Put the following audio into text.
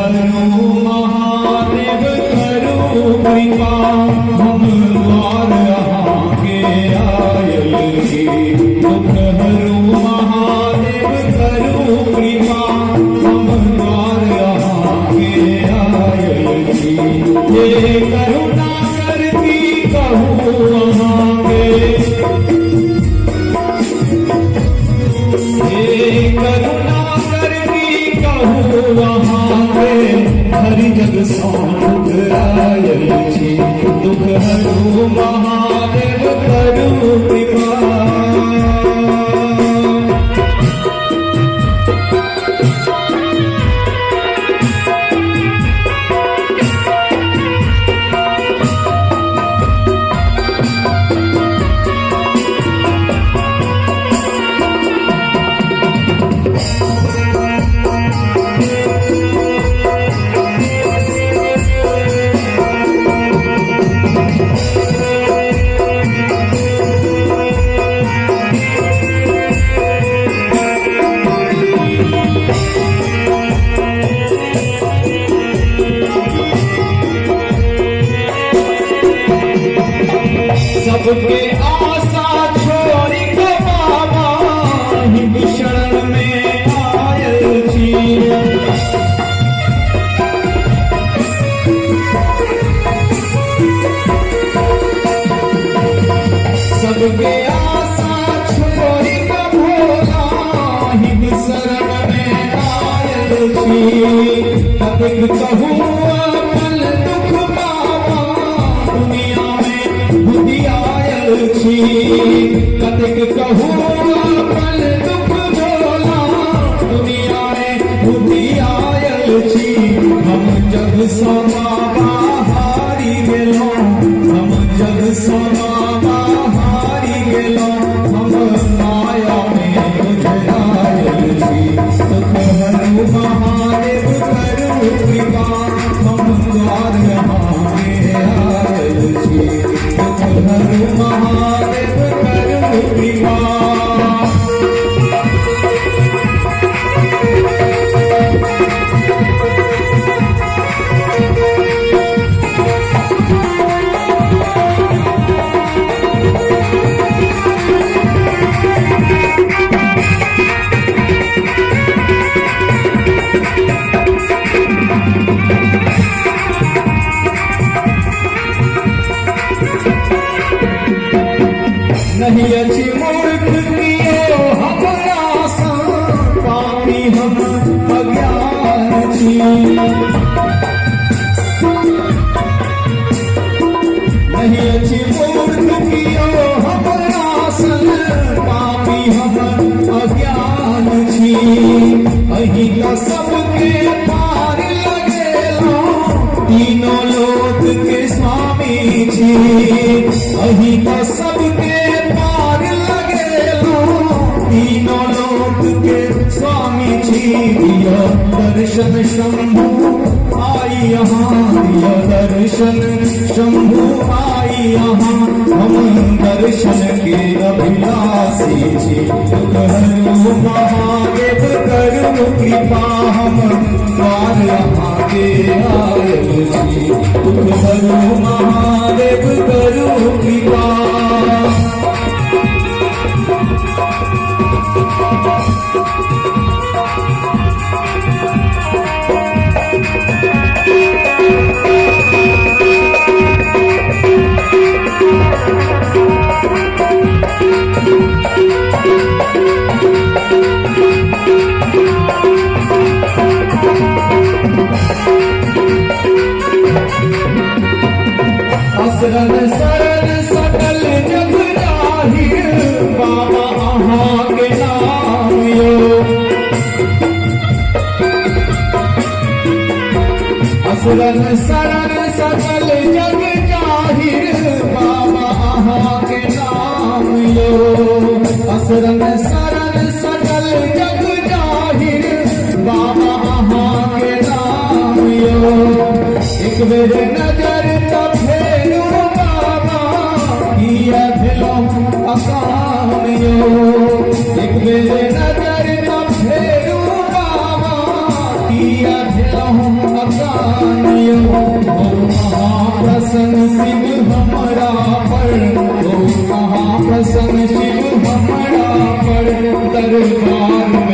हरो महादेव करो कृपा, हम द्वार आगे आयल छी। दुख हरो महादेव करो कृपा, हम द्वार आगे आयल छी। ये करुणा करती कहूँ वहाँ करुणा करती कहूँ वहाँ पे, हरि जग सौंप आयल छी। दुख हरो महादेव करो कृपा। सबके आशा छोड़ी के बाबा हिंद शरण में आयल छी। सबके आशा छोड़ी के भोला हिंद शरण में आयल छी। कबिक कहूँ पल दुख बाबा दुनिया में बुद्धि आयल छी। कतिक कहूँ पल दुख भोला दुनिया में बुद्धि आयल छी। हम जग सँ बाबा हारी गेलौं, हम जग सँ बाबा हारी गेलौं। हम माया में बुझायल छी। दुख हरो महादेव करो कृपा, हम द्वार आगे आयल छी। दुख हरो महादेव करो कृपा। नहीं अच्छी मूर्ख कियो हमरा सा, पापी हम अज्ञान छी। नहीं अच्छी मूर्ख कियो हमरा सा, पापी हम अज्ञान छी। अही का सबके पार लगेला, तीनों लोक के स्वामी छी। अही का सबके तीनों लोक के स्वामी छी। दिया दर्शन शंभु आई यहाँ, दिया दर्शन शंभु आई यहाँ। हम दर्शन के अभिलाषी छी। दुख हरो महादेव करो कृपा, हम द्वार आगे आयल छी। दुख हरो महादेव करो कृपा। असरन शरण सकल जग जाहिर, बाबा अहाँ के नाम यो। असरन शरण सकल जग जाहिर, बाबा अहाँ के नाम यो। असरन शरण सकल जग जाहिर, बाबा अहाँ के नाम यो। एक बेर नजर तब फेरू बाबा, किया भेलौं अकाम यो। एक बेर नजर तब फेरू बाबा, किया भेलौं दानियो हो महाप्रसन्न शिव हमरा पर, हो महाप्रसन्न शिव हमरा पर, दरबार